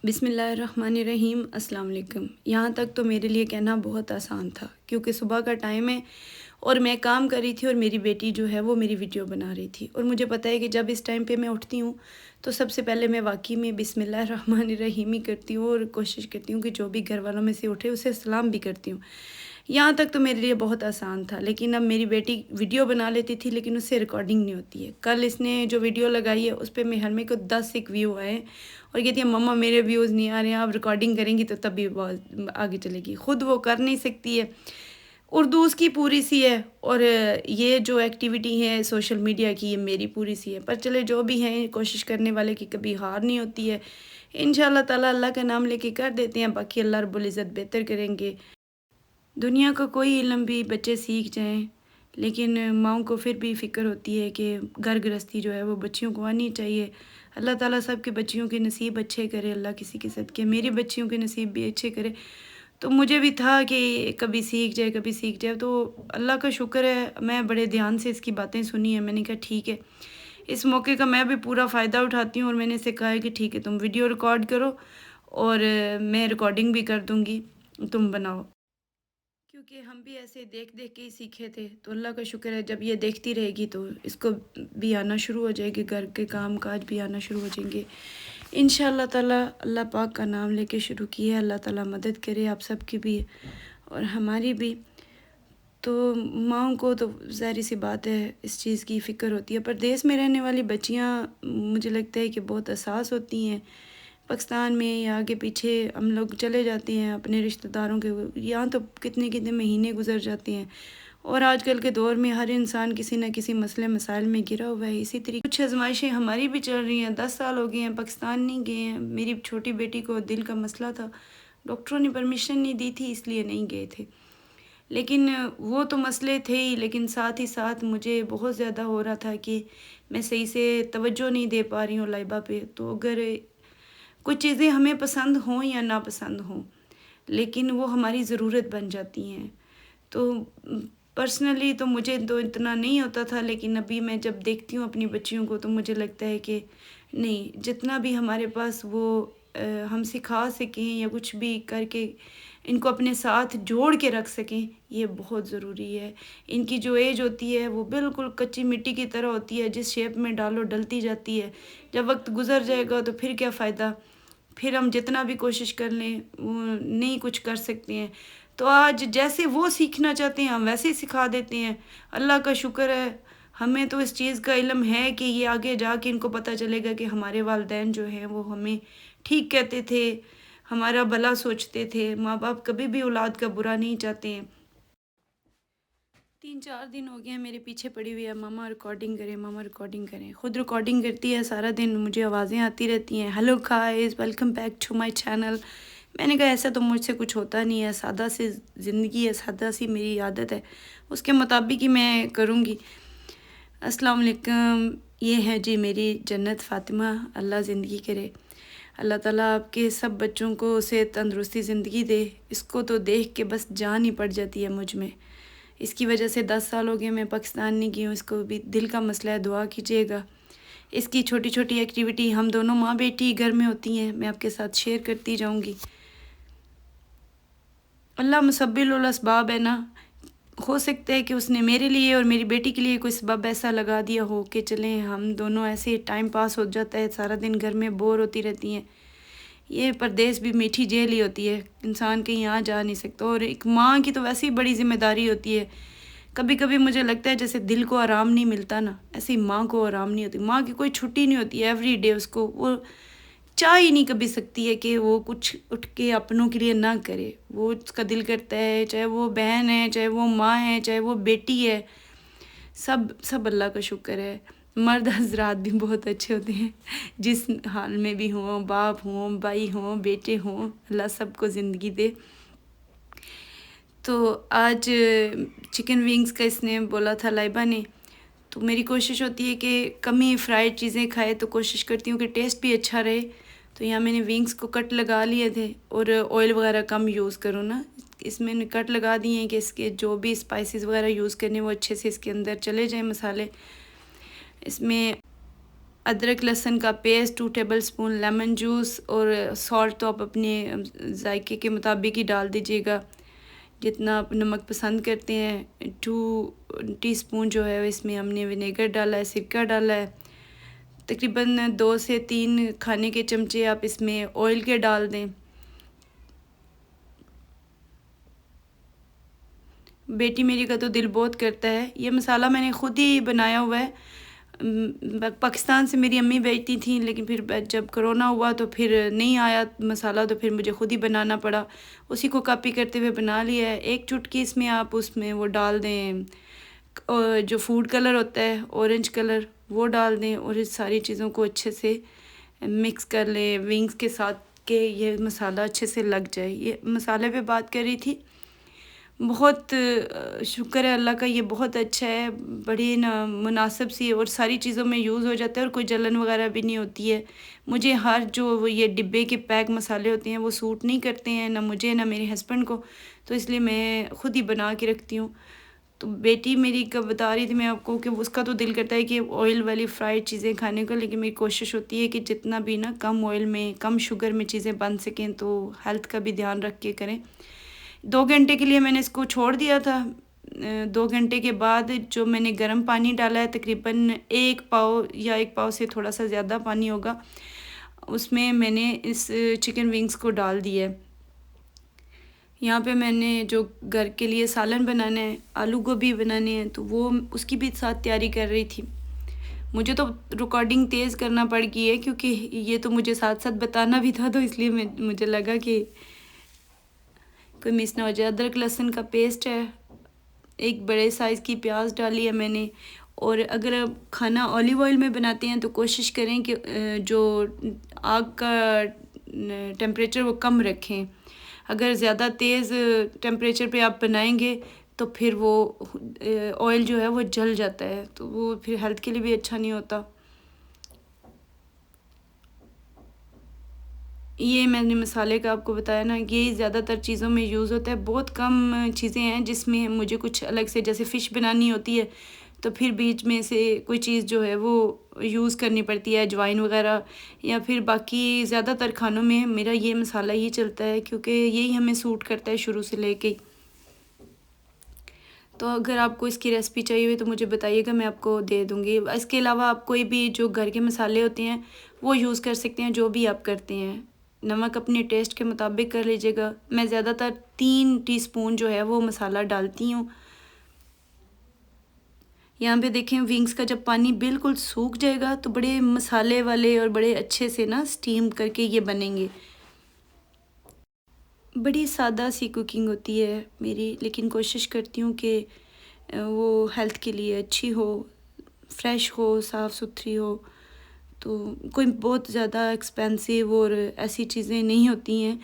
बिस्मिल्लाहिर्रहमानिर्रहीम अस्सलाम वालेकुम। यहाँ तक तो मेरे लिए कहना बहुत आसान था क्योंकि सुबह का टाइम है और मैं काम कर रही थी और मेरी बेटी जो है वो मेरी वीडियो बना रही थी और मुझे पता है कि जब इस टाइम पे मैं उठती हूँ तो सबसे पहले मैं वाकई में बिस्मिल्लाहिर्रहमानिर्रहीम ही करती हूँ और कोशिश करती हूँ कि जो भी घर वालों में से उठे उसे सलाम भी करती हूँ। यहाँ तक तो मेरे लिए बहुत आसान था, लेकिन अब मेरी बेटी वीडियो बना लेती थी लेकिन उससे रिकॉर्डिंग नहीं होती है। कल इसने जो वीडियो लगाई है उस पे मेरे को 10 एक व्यू आए और कहती है मम्मा मेरे व्यूज़ नहीं आ रहे हैं, आप रिकॉर्डिंग करेंगी तो तभी बहुत आगे चलेगी। खुद वो कर नहीं सकती है, उर्दू उसकी पूरी सी है और ये जो एक्टिविटी है सोशल मीडिया की ये मेरी पूरी सी है। पर चले जो भी हैं, कोशिश करने वाले की कभी हार नहीं होती है। इंशाल्लाह ताला अल्लाह का नाम लेके कर देते हैं, बाकी अल्लाह रब्बुल इज़्ज़त बेहतर करेंगे। दुनिया का कोई इल्म भी बच्चे सीख जाएं, लेकिन माँओं को फिर भी फ़िक्र होती है कि घर गृहस्थी जो है वो बच्चियों को आनी चाहिए। अल्लाह ताला सबके बच्चियों के नसीब अच्छे करे, अल्लाह किसी के सदके मेरी बच्चियों के नसीब भी अच्छे करे। तो मुझे भी था कि कभी सीख जाए, कभी सीख जाए, तो अल्लाह का शुक्र है मैं बड़े ध्यान से इसकी बातें सुनी हैं। मैंने कहा ठीक है, इस मौके का मैं भी पूरा फ़ायदा उठाती हूँ और मैंने इससे कहा है कि ठीक है तुम वीडियो रिकॉर्ड करो और मैं रिकॉर्डिंग भी कर दूँगी, तुम बनाओ। क्योंकि हम भी ऐसे देख-देख के ही सीखे थे, तो अल्लाह का शुक्र है जब ये देखती रहेगी तो इसको भी आना शुरू हो जाएगी, घर के काम-काज भी आना शुरू हो जाएँगे। इंशाअल्लाह ताला अल्लाह पाक का नाम लेके शुरू किया है, अल्लाह ताला मदद करे आप सबकी भी और हमारी भी। तो माँओं को तो ज़ाहिर-सी बात है इस चीज़ की फ़िक्र होती है, परदेस में रहने वाली बच्चियाँ मुझे लगता है कि बहुत हसास होती हैं। पाकिस्तान में या आगे पीछे हम लोग चले जाते हैं अपने रिश्तेदारों के यहाँ, तो कितने-कितने महीने गुज़र जाते हैं और आजकल के दौर में हर इंसान किसी न किसी मसले मसाइल में घिरा हुआ है। इसी तरीके कुछ आज़माइशें हमारी भी चल रही हैं, 10 साल हो गए हैं पाकिस्तान नहीं गए हैं। मेरी छोटी बेटी को दिल का मसला था, डॉक्टरों ने परमिशन नहीं दी थी इसलिए नहीं गए थे। लेकिन वो तो मसले थे ही, लेकिन साथ ही साथ मुझे बहुत ज़्यादा हो रहा था कि मैं सही से तवज्जो नहीं दे पा रही हूँ लाइबा पे। तो अगर कुछ चीज़ें हमें पसंद हों या नापसंद हों, लेकिन वो हमारी ज़रूरत बन जाती हैं। तो पर्सनली तो मुझे तो इतना नहीं होता था, लेकिन अभी मैं जब देखती हूँ अपनी बच्चियों को तो मुझे लगता है कि नहीं, जितना भी हमारे पास वो हम सिखा सकें या कुछ भी करके इनको अपने साथ जोड़ के रख सकें, ये बहुत ज़रूरी है। इनकी जो एज होती है वो बिल्कुल कच्ची मिट्टी की तरह होती है, जिस शेप में डालो डलती जाती है। जब वक़्त गुज़र जाएगा तो फिर क्या फ़ायदा? फिर हम जितना भी कोशिश कर लें, वो नहीं कुछ कर सकते हैं। तो आज जैसे वो सीखना चाहते हैं, हम वैसे ही सिखा देते हैं। अल्लाह का शुक्र है, हमें तो इस चीज़ का इल्म है कि ये आगे जाके इनको पता चलेगा कि हमारे वालिदैन जो हैं, वो हमें ठीक कहते थे, हमारा भला सोचते थे। माँ-बाप कभी भी औलाद का बुरा नहीं चाहते हैं। 3-4 दिन हो गए हैं मेरे पीछे पड़ी हुई है, मम्मा रिकॉर्डिंग करें, मम्मा रिकॉर्डिंग करें। खुद रिकॉर्डिंग करती है सारा दिन, मुझे आवाज़ें आती रहती हैं, hello guys welcome back to my channel. मैंने कहा ऐसा तो मुझसे कुछ होता नहीं है, सादा सी ज़िंदगी है, सादा सी मेरी आदत है, उसके मुताबिक ही मैं करूँगी। अस्सलाम वालेकुम, ये है जी मेरी जन्नत फ़ातिमा, अल्लाह ज़िंदगी करे। अल्लाह ताला आपके सब बच्चों को सेहत तंदुरुस्ती ज़िंदगी दे। इसको तो देख के बस जान ही पड़ जाती है मुझ में। इसकी वजह से 10 साल हो गए मैं पाकिस्तान नहीं गई हूँ, इसको भी दिल का मसला है, दुआ कीजिएगा। इसकी छोटी-छोटी एक्टिविटी हम दोनों माँ-बेटी घर में होती हैं, मैं आपके साथ शेयर करती जाऊँगी। अल्लाह मुसब्बिलुल असबाब है ना, हो सकता है कि उसने मेरे लिए और मेरी बेटी के लिए कोई सबब ऐसा लगा दिया हो कि चलें हम दोनों ऐसे टाइम पास हो जाता है, सारा दिन घर में बोर होती रहती हैं। ये परदेस भी मीठी जेल ही होती है, इंसान कहीं आ जा नहीं सकता और एक माँ की तो वैसे ही बड़ी ज़िम्मेदारी होती है। कभी-कभी मुझे लगता है जैसे दिल को आराम नहीं मिलता ना, ऐसे ही माँ को आराम नहीं होती। माँ की कोई छुट्टी नहीं होती है, एवरीडे उसको वो चाह ही नहीं कभी सकती है कि वो कुछ उठ के अपनों के लिए ना करे। वो उसका दिल करता है, चाहे वो बहन है, चाहे वो माँ है, चाहे वो बेटी है, सब सब अल्लाह का शुक्र है। मर्द हज़रात भी बहुत अच्छे होते हैं, जिस हाल में भी हों, बाप हों, भाई हों, बेटे हों, अल्लाह सबको ज़िंदगी दे। तो आज चिकन विंग्स का इसने बोला था लाइबा ने, तो मेरी कोशिश होती है कि कम ही फ्राइड चीज़ें खाए, तो कोशिश करती हूँ कि टेस्ट भी अच्छा रहे। तो यहाँ मैंने विंग्स को कट लगा लिए थे और ऑयल वगैरह कम यूज़ करूँ ना, इसमें मैंने कट लगा दिए हैं कि इसके जो भी स्पाइसेस वगैरह यूज़ करने वो अच्छे से इसके अंदर चले जाएँ मसाले। इसमें अदरक लहसुन का पेस्ट 2 टेबलस्पून, लेमन जूस और सॉल्ट तो आप अपने जायके के मुताबिक ही डाल दीजिएगा, जितना आप नमक पसंद करते हैं। 2 टीस्पून जो है इसमें हमने विनेगर डाला है, सिरका डाला है। तकरीबन 2 से 3 खाने के चमचे आप इसमें ऑयल के डाल दें। बेटी मेरी का तो दिल बहुत करता है। ये मसाला मैंने ख़ुद ही बनाया हुआ है। पाकिस्तान से मेरी अम्मी भेजती थी, लेकिन फिर जब कोरोना हुआ तो फिर नहीं आया मसाला, तो फिर मुझे ख़ुद ही बनाना पड़ा। उसी को कॉपी करते हुए बना लिया है। 1 चुटकी इसमें आप उसमें वो डाल दें, जो फूड कलर होता है ऑरेंज कलर, वो डाल दें और इस सारी चीज़ों को अच्छे से मिक्स कर लें विंग्स के साथ, कि ये मसाला अच्छे से लग जाए। ये मसाले पे बात कर रही थी। बहुत शुक्र है अल्लाह का, ये बहुत अच्छा है, बड़ी ना मुनासिब सी और सारी चीज़ों में यूज़ हो जाता है और कोई जलन वगैरह भी नहीं होती है। मुझे हर जो वो ये डिब्बे के पैक मसाले होते हैं वो सूट नहीं करते हैं, ना मुझे ना मेरे हस्बैंड को, तो इसलिए मैं ख़ुद ही बना के रखती हूँ। तो बेटी मेरी कब बता रही थी मैं आपको कि उसका तो दिल करता है कि ऑयल वाली फ्राइड चीज़ें खाने को, लेकिन मेरी कोशिश होती है कि जितना भी ना कम ऑयल में कम शुगर में चीज़ें बन सकें, तो हेल्थ का भी ध्यान रख के करें। 2 घंटे के लिए मैंने इसको छोड़ दिया था। 2 घंटे के बाद जो मैंने गर्म पानी डाला है, तकरीबन 1 पाव या 1 पाव से थोड़ा सा ज़्यादा पानी होगा, उसमें मैंने इस चिकन विंग्स को डाल दिया है। यहाँ पे मैंने जो घर के लिए सालन बनाना है, आलू गोभी बनाने हैं, तो वो उसकी भी साथ तैयारी कर रही थी। मुझे तो रिकॉर्डिंग तेज़ करना पड़ गई है, क्योंकि ये तो मुझे साथ साथ बताना भी था, तो इसलिए मुझे लगा कि कोई मिस ना हो जाए। अदरक लहसुन का पेस्ट है, 1 बड़े साइज़ की प्याज डाली है मैंने। और अगर आप खाना ऑलिव ऑयल में बनाते हैं तो कोशिश करें कि जो आग का टेम्परेचर वो कम रखें। अगर ज़्यादा तेज़ टेम्परेचर पे आप बनाएंगे तो फिर वो ऑयल जो है वो जल जाता है, तो वो फिर हेल्थ के लिए भी अच्छा नहीं होता। ये मैंने मसाले का आपको बताया ना, ये ज़्यादातर चीज़ों में यूज़ होता है। बहुत कम चीज़ें हैं जिसमें मुझे कुछ अलग से, जैसे फ़िश बनानी होती है तो फिर बीच में से कोई चीज़ जो है वो यूज़ करनी पड़ती है, अजवाइन वगैरह, या फिर बाकी ज़्यादातर खानों में मेरा ये मसाला ही चलता है, क्योंकि यही हमें सूट करता है शुरू से लेके ही। तो अगर आपको इसकी रेसिपी चाहिए हुई तो मुझे बताइएगा, मैं आपको दे दूँगी। इसके अलावा आप कोई भी जो घर के मसाले होते हैं वो यूज़ कर सकते हैं, जो भी आप करते हैं। नमक अपने टेस्ट के मुताबिक कर लीजिएगा। मैं ज़्यादातर 3 टीस्पून जो है वो मसाला डालती हूँ। यहाँ पे देखें, विंग्स का जब पानी बिल्कुल सूख जाएगा तो बड़े मसाले वाले और बड़े अच्छे से ना स्टीम करके ये बनेंगे। बड़ी सादा सी कुकिंग होती है मेरी, लेकिन कोशिश करती हूँ कि वो हेल्थ के लिए अच्छी हो, फ्रेश हो, साफ़ सुथरी हो। तो कोई बहुत ज़्यादा एक्सपेंसिव और ऐसी चीज़ें नहीं होती हैं,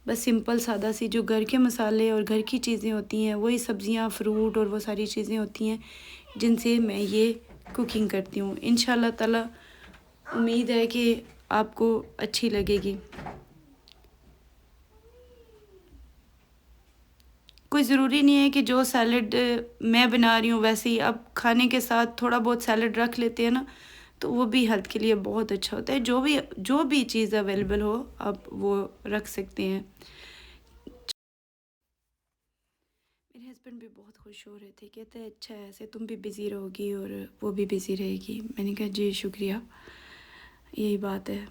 बस सिंपल सादा सी जो घर के मसाले और घर की चीज़ें होती हैं, वही सब्ज़ियाँ, फ्रूट और वो सारी चीज़ें होती हैं जिनसे मैं ये कुकिंग करती हूँ। इंशाल्लाह ताला उम्मीद है कि आपको अच्छी लगेगी। कोई ज़रूरी नहीं है कि जो सैलड मैं बना रही हूँ वैसे ही आप खाने के साथ थोड़ा बहुत सैलड रख लेते हैं ना, तो वो भी हेल्थ के लिए बहुत अच्छा होता है। जो भी चीज़ अवेलेबल हो आप वो रख सकते हैं। मेरे हस्बैंड भी बहुत खुश हो रहे थे, कहते हैं अच्छा है, ऐसे तुम भी बिज़ी रहोगी और वो भी बिज़ी रहेगी। मैंने कहा जी शुक्रिया, यही बात है।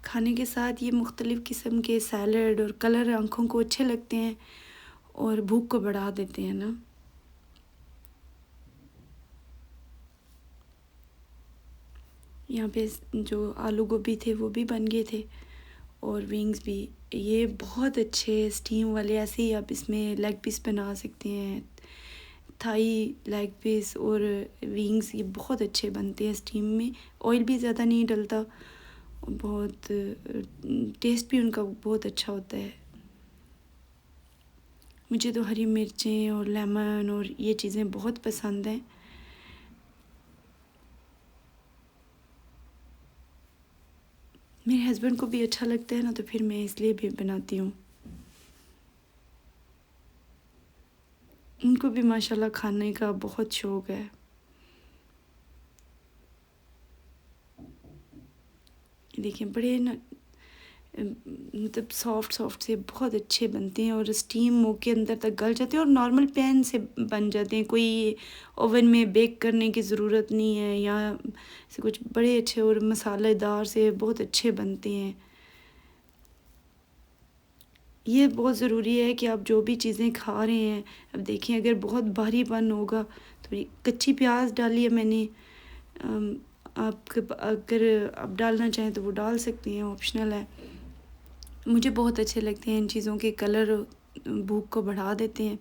खाने के साथ ये मुख्तलिफ़ किस्म के सैलड और कलर आँखों को अच्छे लगते हैं और भूख को बढ़ा देते हैं ना। यहाँ पे जो आलू गोभी थे वो भी बन गए थे और विंग्स भी। ये बहुत अच्छे स्टीम वाले, ऐसे ही आप इसमें लेग पीस बना सकते हैं। थाई लेग पीस और विंग्स ये बहुत अच्छे बनते हैं स्टीम में। ऑयल भी ज़्यादा नहीं डलता, बहुत टेस्ट भी उनका बहुत अच्छा होता है। मुझे तो हरी मिर्चें और लेमन और ये चीज़ें बहुत पसंद हैं। मेरे हस्बैंड को भी अच्छा लगता है ना, तो फिर मैं इसलिए भी बनाती हूँ। उनको भी माशाल्लाह खाने का बहुत शौक़ है। देखिए बड़े ना मतलब सॉफ्ट सॉफ्ट से बहुत अच्छे बनते हैं और स्टीम मुँह के अंदर तक गल जाते हैं और नॉर्मल पैन से बन जाते हैं। कोई ओवन में बेक करने की ज़रूरत नहीं है या ऐसे कुछ, बड़े अच्छे और मसालेदार से बहुत अच्छे बनते हैं। ये बहुत ज़रूरी है कि आप जो भी चीज़ें खा रहे हैं, अब देखिए अगर बहुत भारीपन होगा तो ये कच्ची प्याज डाली है मैंने। अम, अगर आप डालना चाहें तो वो डाल सकती हैं, ऑप्शनल है। मुझे बहुत अच्छे लगते हैं इन चीज़ों के कलर, भूख को बढ़ा देते हैं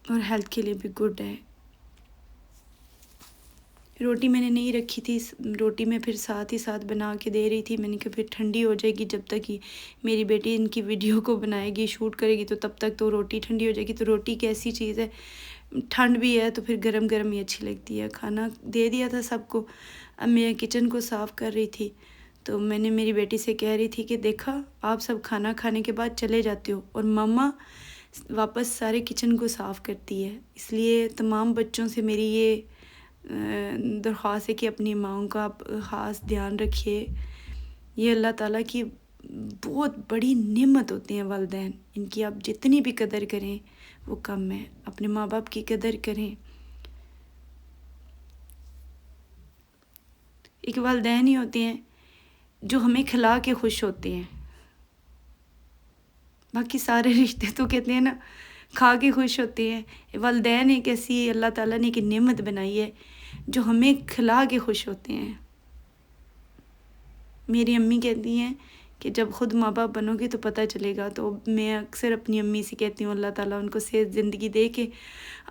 और हेल्थ के लिए भी गुड है। रोटी मैंने नहीं रखी थी, रोटी मैं फिर साथ ही साथ बना के दे रही थी। मैंने कहा फिर ठंडी हो जाएगी, जब तक कि मेरी बेटी इनकी वीडियो को बनाएगी, शूट करेगी, तो तब तक तो रोटी ठंडी हो जाएगी। तो रोटी एक ऐसी चीज़ है, ठंड भी है तो फिर गरम गरम ही अच्छी लगती है। खाना दे दिया था सबको, अब मैं किचन को साफ़ कर रही थी तो मैंने मेरी बेटी से कह रही थी कि देखा, आप सब खाना खाने के बाद चले जाते हो और मम्मा वापस सारे किचन को साफ़ करती है। इसलिए तमाम बच्चों से मेरी ये दरख्वास्त है कि अपनी माँओं का आप ख़ास ध्यान रखिए। ये अल्लाह ताला की बहुत बड़ी नेमत होते हैं वालिदैन, इनकी आप जितनी भी कदर करें वो कम है। अपने माँ बाप की कदर करें। एक वालिदैन ही होते हैं जो हमें खिला के खुश होते हैं, बाकी सारे रिश्ते तो कहते हैं ना खा के खुश होते हैं। वालिदैन एक ऐसी अल्लाह ताला ने एक नेमत बनाई है जो हमें खिला के खुश होते हैं। मेरी अम्मी कहती हैं कि जब ख़ुद माँ बाप बनोगे तो पता चलेगा। तो मैं अक्सर अपनी अम्मी से कहती हूँ अल्लाह ताला उनको सेहत ज़िंदगी दे के।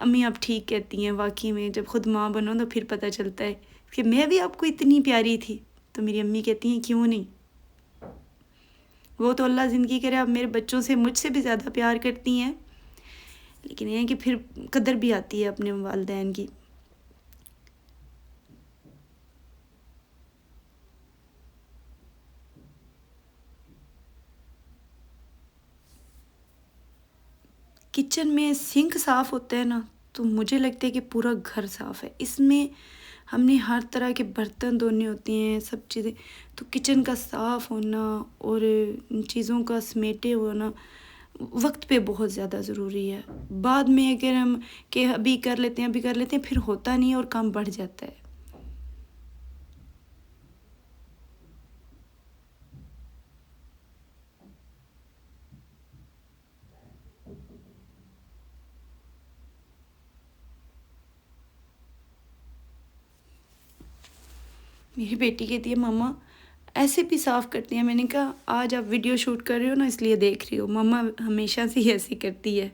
अम्मी आप ठीक कहती हैं, वाकई में जब ख़ुद माँ बनो तो फिर पता चलता है कि मैं भी आपको इतनी प्यारी थी। तो मेरी अम्मी कहती हैं क्यों नहीं, वो तो अल्लाह ज़िंदगी करे आप मेरे बच्चों से मुझसे भी ज़्यादा प्यार करती हैं, लेकिन ये है कि फिर कदर भी आती है अपने वालिदैन की। किचन में सिंक साफ़ होता है ना, तो मुझे लगता है कि पूरा घर साफ़ है। इसमें हमने हर तरह के बर्तन धोने होते हैं, सब चीज़ें। तो किचन का साफ़ होना और इन चीज़ों का समेटे होना वक्त पे बहुत ज़्यादा ज़रूरी है। बाद में अगर हम कि अभी कर लेते हैं, अभी कर लेते हैं, फिर होता नहीं है और काम बढ़ जाता है। मेरी बेटी कहती है मम्मा ऐसे भी साफ़ करती हैं। मैंने कहा आज आप वीडियो शूट कर रहे हो ना, इसलिए देख रही हो। मम्मा हमेशा से ही ऐसी करती है।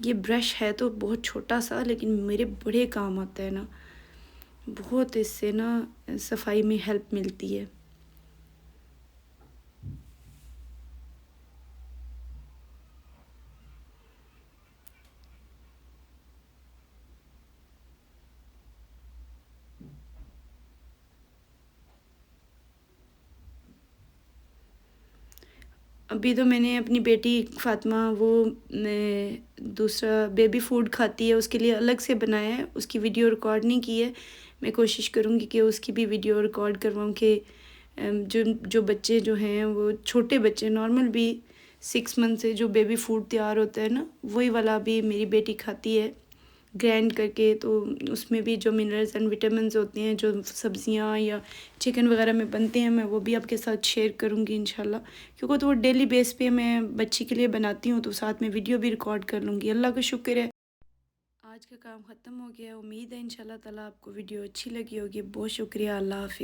ये ब्रश है तो बहुत छोटा सा, लेकिन मेरे बड़े काम आता है ना। बहुत इससे ना सफाई में हेल्प मिलती है। अभी तो मैंने अपनी बेटी फ़ातिमा वो दूसरा बेबी फूड खाती है, उसके लिए अलग से बनाया है। उसकी वीडियो रिकॉर्ड नहीं की है। मैं कोशिश करूँगी कि उसकी भी वीडियो रिकॉर्ड करवाऊँ कि जो जो बच्चे जो हैं वो छोटे बच्चे नॉर्मल भी 6 मंथ से जो बेबी फूड तैयार होता है ना, वही वाला भी मेरी बेटी खाती है ग्राइंड करके। तो उसमें भी जो मिनरल्स एंड विटामिन्स होते हैं, जो सब्जियां या चिकन वगैरह में बनते हैं, मैं वो भी आपके साथ शेयर करूँगी इंशाल्लाह। क्योंकि तो वो डेली बेस पे मैं बच्ची के लिए बनाती हूँ, तो साथ में वीडियो भी रिकॉर्ड कर लूँगी। अल्लाह का शुक्र है आज का काम ख़त्म हो गया है। उम्मीद है इंशाल्लाह ताला आपको वीडियो अच्छी लगी होगी। बहुत शुक्रिया। अल्लाह हाफ़िज़।